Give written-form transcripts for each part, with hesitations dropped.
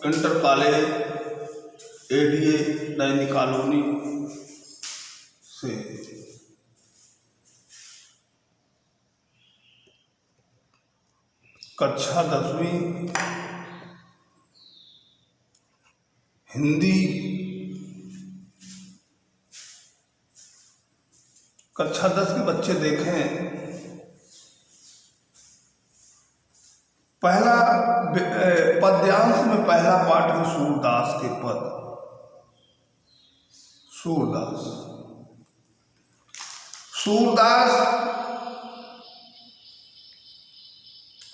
Inter college ADA Naini colony से कक्षा 10वीं हिंदी कक्षा 10 के बच्चे देखें। पहला पद्यांश में पहला पाठ है सूरदास के पद। सूरदास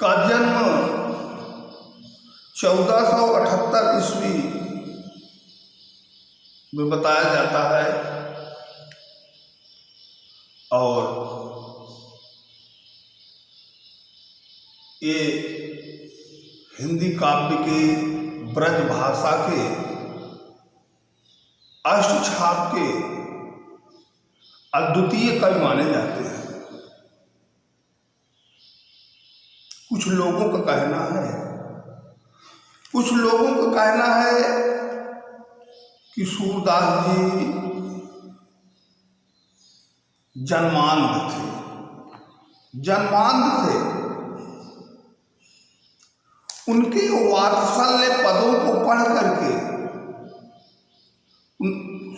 का जन्म 1478 ईस्वी में बताया जाता है और ये हिंदी काव्य के ब्रज भाषा के अष्टछाप के अद्वितीय कवि माने जाते हैं। कुछ लोगों का कहना है कि सूरदास जी जन्मांध थे। उनके वात्सल्य पदों को पढ़ करके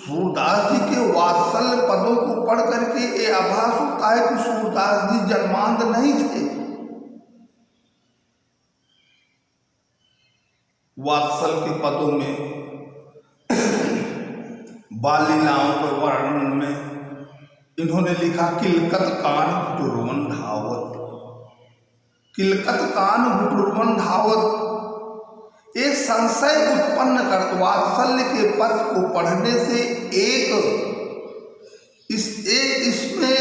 सूरदास जी के वात्सल्य पदों को पढ़ करके ये आभास होता है कि सूरदास जी जन्मांध नहीं थे। वात्सल के पदों में बाल लीलाओं के वर्णन में इन्होंने लिखा किलकत कान घुटुरवन धावत। किलकत कान घुटुरवन धावत एक संशय उत्पन्न कर वात्सल्य के पद को पढ़ने से इसमें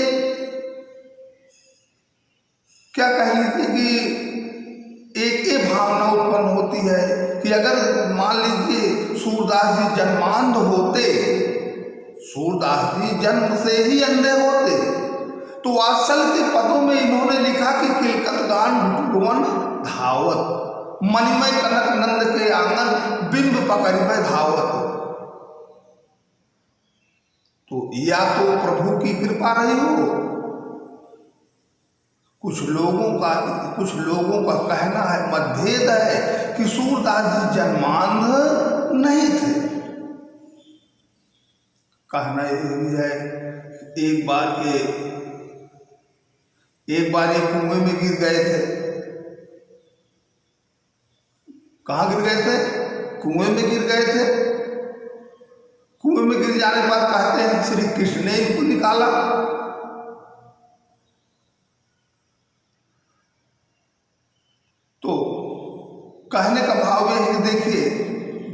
क्या कह लीजिए कि एक भावना उत्पन्न होती है कि अगर मान लीजिए सूरदास जी जन्मांध होते, सूरदास जी जन्म से ही अंधे होते, तो वात्सल्य के पदों में इन्होंने लिखा कि किलकत गान घुटुरवन धावत, मणिमय कनक नंद के आंगन बिंब पकड़िबे धावत। तो या तो प्रभु की कृपा रही हो। कुछ लोगों का कहना है, मतभेद है कि सूरदास जी जन्मांध नहीं थे। कहना यह भी है एक बार ये कुएं में गिर गए थे। कहाँ गिर गए थे? कुएं में गिर गए थे। कुएं में गिर जाने के बाद कहते हैं श्री कृष्ण ने इनको निकाला। तो कहने का भाव यह है, देखिए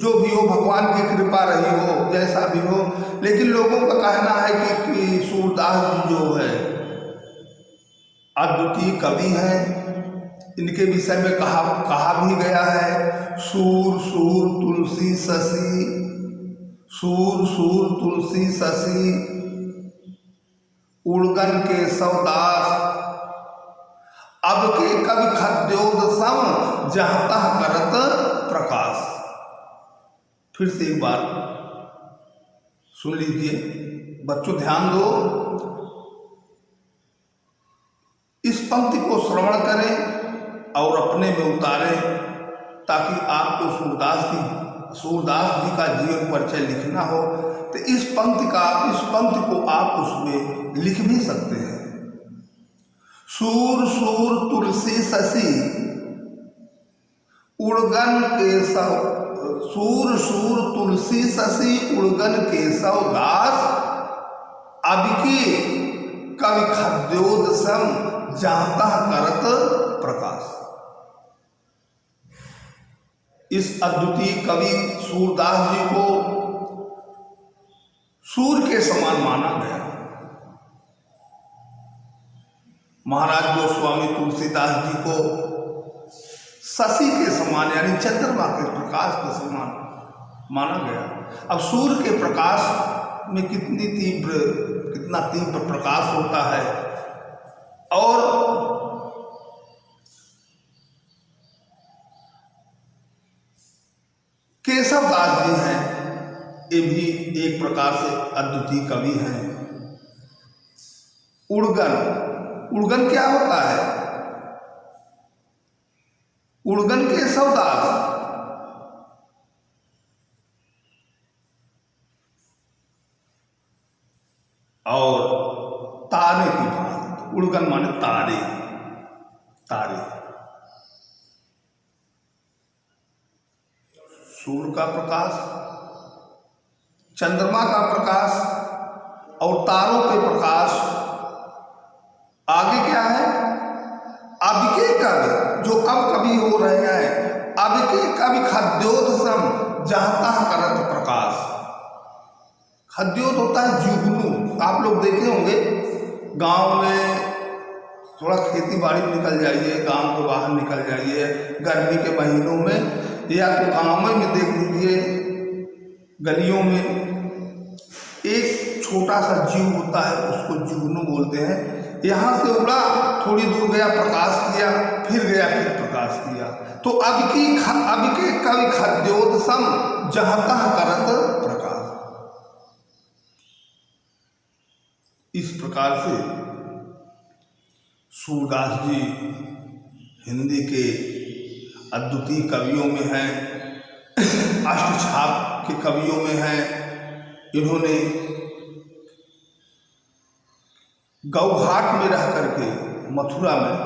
जो भी हो भगवान की कृपा रही हो, जैसा भी हो, लेकिन लोगों का कहना है कि सूरदास जो है अद्वितीय कवि हैं। इनके विषय में कहा भी गया है, सूर सूर तुलसी शशि, सूर सूर तुलसी शशि, उड़गन के सवदास, अब के कवि खद्योद सम जहता करत प्रकाश। फिर से एक बार सुन लीजिए बच्चों, ध्यान दो। इस पंक्ति को श्रवण करें और अपने में उतारें ताकि आपको सूरदास जी का जीवन परिचय लिखना हो तो इस पंक्ति को आप उसमें लिख भी सकते हैं। सूर सूर तुलसी शशि उड़गन केशव, सूर सूर तुलसी शशि उड़गन केशव दास, अबिके कवि खद्योद सम जाता करत प्रकाश। इस अद्वितीय कवि सूरदास जी को सूर्य के समान माना गया। महाराज गोस्वामी तुलसीदास जी को शशि के समान यानी चंद्रमा के प्रकाश के समान माना गया। अब सूर्य के प्रकाश में कितना तीव्र प्रकाश होता है और केशव दास जी हैं, ये भी एक प्रकार से अद्वितीय कवि हैं। उड़गन, उड़गन क्या होता है? उड़गन केशव दास। और तारे की बात, उड़गन माने तारे, तारे, सूर्य का प्रकाश, चंद्रमा का प्रकाश और तारों के प्रकाश। आगे क्या है? अब के कवि, जो अब कवि हो रहे हैं, अब के कवि खद्योतसम जहता करत प्रकाश। खद्योत होता है जुगनू। आप लोग देखे होंगे गांव में, थोड़ा खेती बाड़ी में निकल जाइए, गांव के बाहर निकल जाइए गर्मी के महीनों में, या तो गाँव में देख लीजिए गलियों में एक छोटा सा जीव होता है, उसको जुगनू बोलते हैं। यहाँ से उड़ा, थोड़ी दूर गया प्रकाश किया, फिर गया फिर प्रकाश किया। तो अब के कवि खद्योतसम जहता करत प्रकाश। इस प्रकार से सूरदास जी हिंदी के अद्वितीय कवियों में हैं, अष्टछाप के कवियों में हैं। इन्होंने गौघाट में रह करके, मथुरा में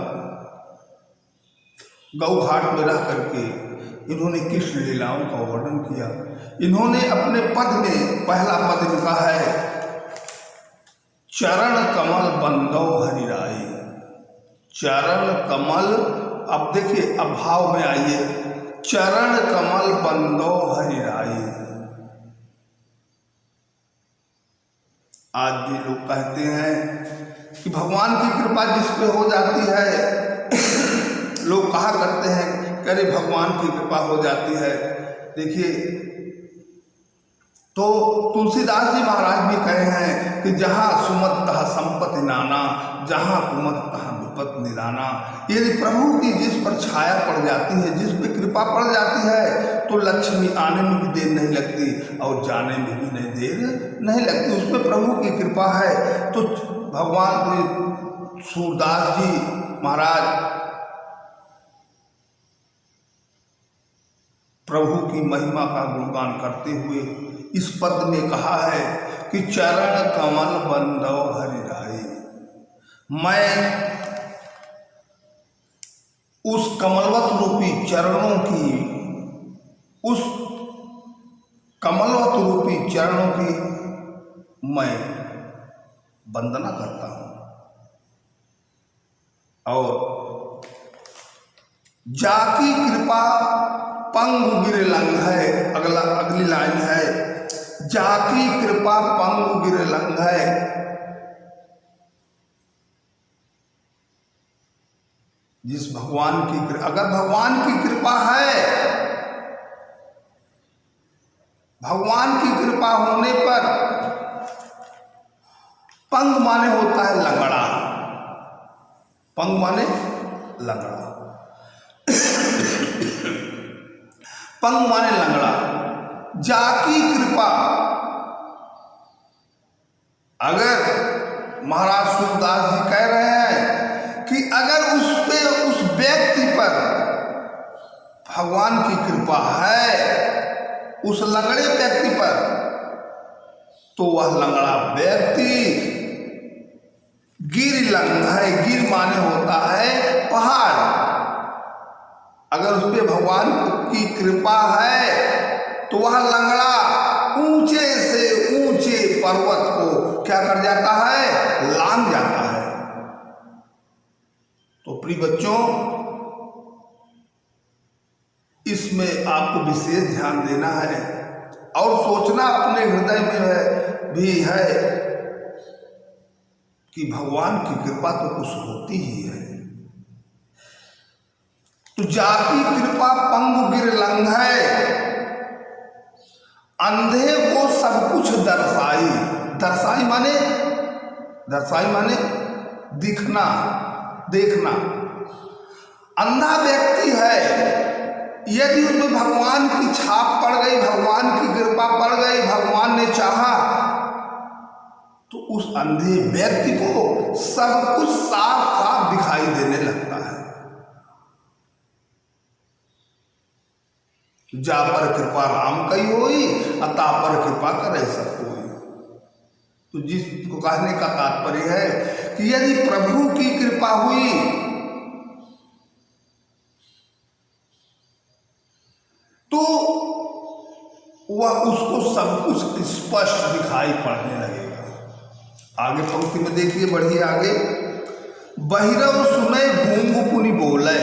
गौघाट में रह करके इन्होंने कृष्ण लीलाओं का वर्णन किया। इन्होंने अपने पद में पहला पद लिखा है, चरण कमल बंदौ हरिराई। चरण कमल, अब देखिए, अब भाव में आइए, चरण कमल बंदौ हरिराई। आज भी लोग कहते हैं कि भगवान की कृपा जिस पे हो जाती है, लोग कहा करते हैं कि अरे भगवान की कृपा हो जाती है। देखिए, तो तुलसीदास जी महाराज भी कहे हैं कि जहाँ सुमत तह संपत्ति नाना, जहाँ कुमत तह विपत निदाना। यदि प्रभु की जिस पर छाया पड़ जाती है, जिस पे कृपा पड़ जाती है, तो लक्ष्मी आने में भी देर नहीं लगती और जाने में भी देर नहीं लगती। उसमें प्रभु की कृपा है। तो भगवान सूरदास जी महाराज प्रभु की महिमा का गुणगान करते हुए इस पद में कहा है कि चरण कमल बंदौ हरिराई। मैं उस कमलवत रूपी चरणों की, उस कमलवत रूपी चरणों की मैं वंदना करता हूं। और जाकी कृपा पंगु गिर लंघ है, अगली लाइन है, जाकी कृपा पंगु गिर लंघ है। जिस भगवान की, अगर भगवान की कृपा है, भगवान की कृपा होने पर, पंग माने होता है लंगड़ा, पंग माने लंगड़ा, पंग माने लंगड़ा। जाकी कृपा, अगर महाराज सूरदास जी कह रहे हैं कि अगर उस व्यक्ति पर भगवान की कृपा है, उस लंगड़े व्यक्ति पर, तो वह लंगड़ा व्यक्ति गिर लंघ है। गिर माने होता है पहाड़। अगर उस पे भगवान की कृपा है तो वह लंगड़ा ऊंचे से ऊंचे पर्वत को क्या कर जाता है, लांघ जाता है। तो प्रिय बच्चों, इसमें आपको विशेष ध्यान देना है और सोचना अपने हृदय में भी है कि भगवान की कृपा तो कुछ होती ही है। तो जाकी कृपा पंगु गिर लंघ है, अंधे को सब कुछ दर्शाई। दर्शाई माने, दर्शाई माने दिखना, देखना। अंधा व्यक्ति है, यदि उसमें भगवान की छाप पड़ गई, उस अंधे व्यक्ति को सब कुछ साफ साफ दिखाई देने लगता है। जा पर कृपा राम कई होई, अता पर कृपा करे सब कोई। तो जिसको कहने का तात्पर्य है कि यदि प्रभु की कृपा हुई तो वह उसको सब कुछ स्पष्ट दिखाई पड़ने लगेगा। आगे पंक्ति में देखिए, बढ़िए आगे, बहिरव सुने गूंग पुनि बोले।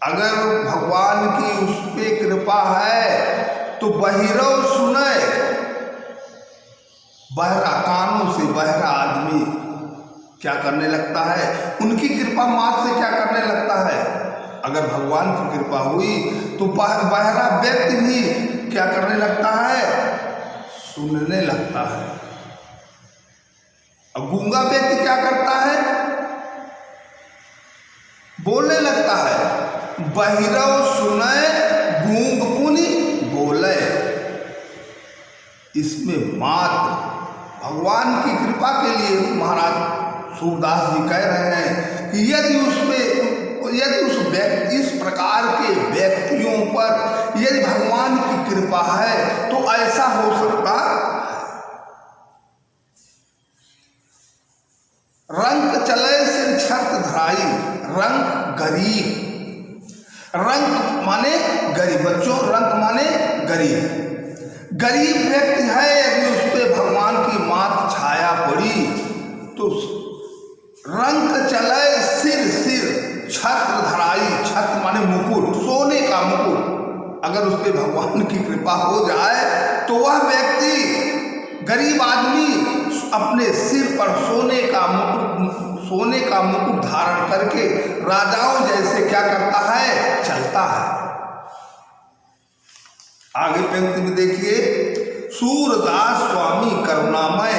अगर भगवान की उस पे कृपा है तो बहिरव सुने, बहरा कानों से बहरा आदमी क्या करने लगता है, उनकी कृपा मात्र से क्या करने लगता है। अगर भगवान की कृपा हुई तो बहरा व्यक्ति भी क्या करने लगता है, सुनने लगता है। अब गूंगा व्यक्ति क्या करता है, बोलने लगता है। बहिरव सुने गूंग पुनि बोले। इसमें मात्र भगवान की कृपा के लिए महाराज सूरदास जी कह रहे हैं कि यदि उस व्यक्ति, इस प्रकार के व्यक्तियों पर यदि भगवान की कृपा है तो ऐसा हो सकता। रंग चले सिर छत धराई, रंग गरीब, रंग माने गरीब, बच्चों रंग माने गरीब। गरीब व्यक्ति है, यदि उस पर भगवान की मात छाया पड़ी तो रंग चले सिर छत्र धराई, छत्र माने मुकुट, सोने का मुकुट। अगर उस पर भगवान की कृपा हो जाए तो वह व्यक्ति, गरीब आदमी, अपने सिर पर सोने का मुकुट धारण करके राजाओं जैसे क्या करता है, चलता है। आगे पंक्ति में देखिए, सूरदास स्वामी करुणामय,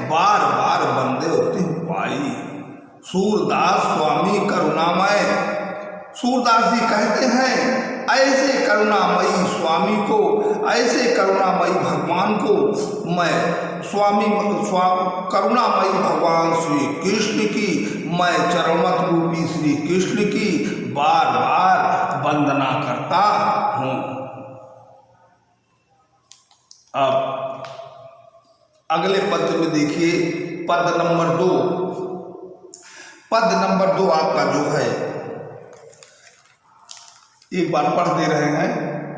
बार बार बंदे तिह पाई। सूरदास स्वामी करुणामय, सूरदास जी कहते हैं ऐसे करुणामयी स्वामी को, ऐसे करुणामयी भगवान को मैं करुणामयी भगवान श्री कृष्ण की मैं चरणमत रूपी श्री कृष्ण की बार बार वंदना करता हूँ। अब अगले पद में देखिए, पद नंबर 2। पद नंबर 2 आपका जो है, एक बार पढ़ दे रहे हैं,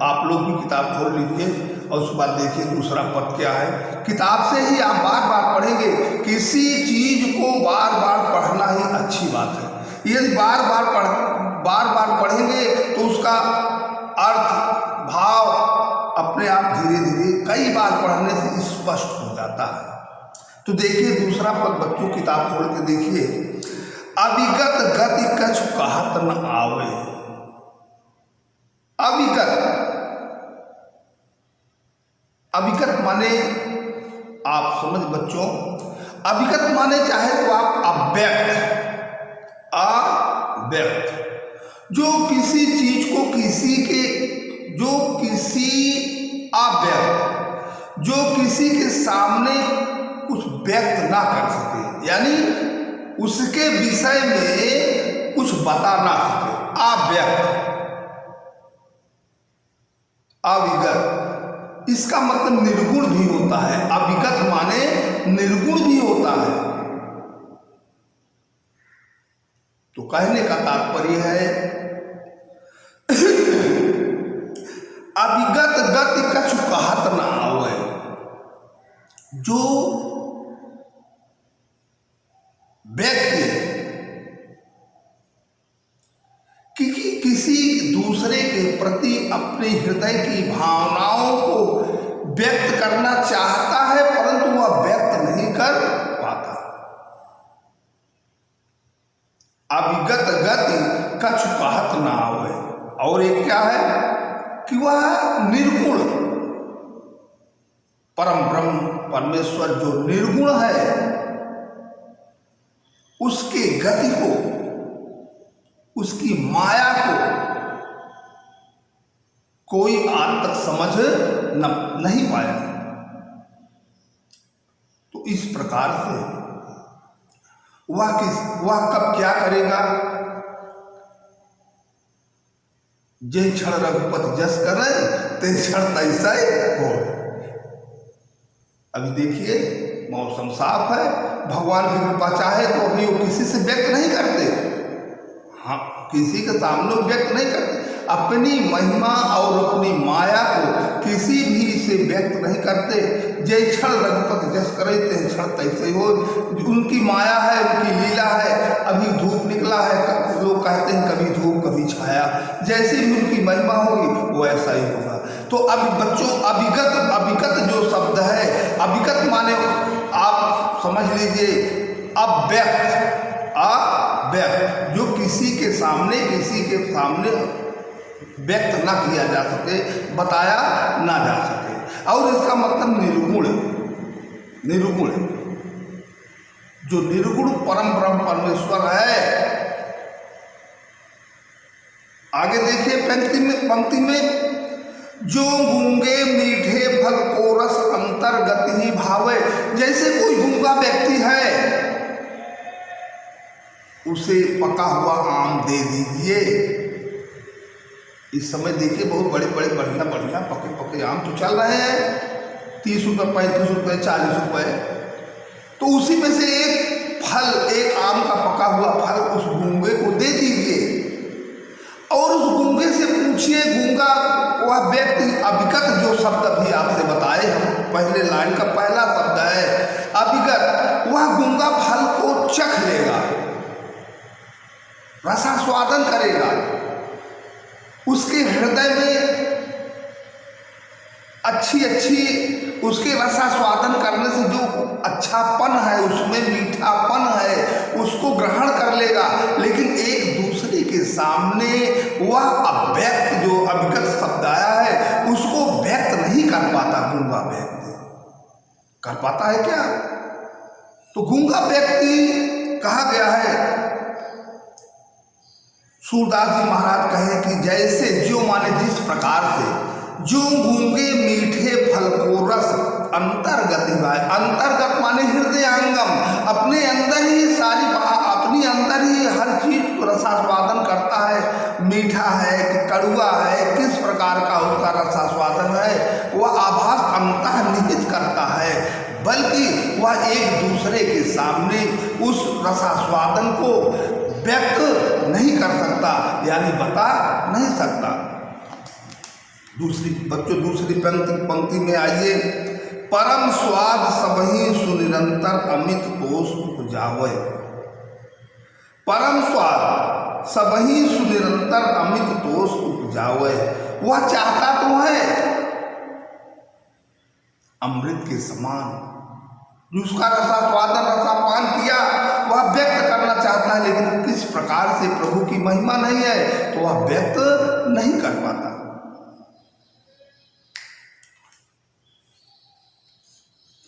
आप लोग भी किताब खोल लीजिए और उसके बाद देखिए दूसरा पद क्या है। किताब से ही आप बार बार पढ़ेंगे, किसी चीज को बार बार पढ़ना ही अच्छी बात है। यदि बार बार पढ़ेंगे तो उसका अर्थ भाव अपने आप धीरे धीरे कई बार पढ़ने से स्पष्ट हो जाता है। तो देखिए दूसरा पद, बच्चों किताब खोल के देखिए, अविगत गति कछु कहत न आवे। अविगत माने आप समझ बच्चों, अविगत माने चाहे तो आप अव्यक्त, जो किसी चीज को जो किसी के सामने कुछ व्यक्त ना कर सके, यानी उसके विषय में कुछ बता ना सके, अव्यक्त, अविगत। इसका मतलब निर्गुण भी होता है, अविगत माने निर्गुण भी होता है। तो कहने का तात्पर्य है अविगत गति कछु कहत न आवे। जो व्यक्ति किसी दूसरे के प्रति अपने हृदय की भावनाओं को व्यक्त करना चाहता है परंतु वह व्यक्त नहीं कर पाता, अविगत गति कछु कहत न आवे। और एक क्या है कि वह निर्गुण, परम ब्रह्म परमेश्वर जो निर्गुण है उसके गति को, उसकी माया को कोई आज तक समझ नहीं पाया। तो इस प्रकार से वह कब क्या करेगा। जे क्षण रघुपति जस करे ते क्षण तैसा ही हो। अभी देखिए मौसम साफ है, भगवान की कृपा चाहे तो अभी वो किसी से व्यक्त नहीं करते, हाँ किसी के सामने व्यक्त नहीं करते, अपनी महिमा और अपनी माया को किसी भी से व्यक्त नहीं करते। जय क्षण रघुपति जस करे ते क्षण तैसे हो। उनकी माया है, उनकी लीला है। अभी धूप निकला है, लोग कहते हैं कभी धूप कभी छाया, जैसे भी उनकी महिमा होगी वो ऐसा ही होगा। तो अब बच्चों अभिगत जो शब्द है, अभिगत माने आप समझ लीजिए अव्यक्त, जो किसी के सामने व्यक्त ना किया जा सके, बताया ना जा सके। और इसका मतलब निर्गुण जो निर्गुण परम ब्रह्म परमेश्वर है। आगे देखिए पंक्ति में जो गूंगे मीठे फल को रस अंतर्गत ही भावे। जैसे कोई गूंगा व्यक्ति है, उसे पका हुआ आम दे दीजिए। इस समय देखिए बहुत बड़े बड़े बढ़िया पके आम तो चल रहे हैं, 30 रुपये 35 रुपये 40 रुपये। तो उसी में से एक आम का पका हुआ फल उस गूंगे को दे दीजिए और उस गूंगे से पूछिए, गूंगा वह व्यक्ति अभिगत जो शब्द भी आपसे बताए, हम पहले लाइन का पहला शब्द है अभिगत, वह गूंगा फल को चख लेगा, रसास्वादन करेगा। उसके हृदय में अच्छी उसके रसास्वादन करने से जो अच्छापन है, उसमें मीठापन है, उसको ग्रहण कर लेगा। लेकिन एक दूसरे के सामने वह अव्यक्त जो अभिगत शब्द आया है उसको व्यक्त नहीं कर पाता। गूंगा व्यक्ति कर पाता है क्या? तो गूंगा व्यक्ति कहा गया है। सूरदास जी महाराज कहे कि जैसे जो माने जिस प्रकार से जो गूंगे मीठे फल को रस अंतर्गत ही भाई, अंतर्गत माने हृदयांगम, अपने अंदर ही अपनी अंदर ही हर चीज को रसास्वादन करता है। मीठा है कि कड़ुआ है, किस प्रकार का उसका रसास्वादन है, वह आभास अंतर्निहित करता है। बल्कि वह एक दूसरे के सामने उस रसास्वादन को व्यक्त नहीं कर सकता, यानी बता नहीं सकता। दूसरी पंक्ति में आइए। परम स्वाद सबही सुनिरंतर अमित तोष उपजावे। परम स्वाद सबही सुनिरंतर अमित तोष उपजावे। वह चाहता तो है अमृत के समान, जिसका रसास्वादन रसापान किया वह व्यक्त करना चाहता है, लेकिन किस प्रकार से प्रभु की महिमा नहीं है तो वह व्यक्त नहीं कर पाता।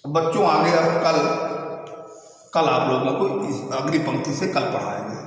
बच्चों आगे अब कल आप लोगों को इस अगली पंक्ति से कल पढ़ाएंगे।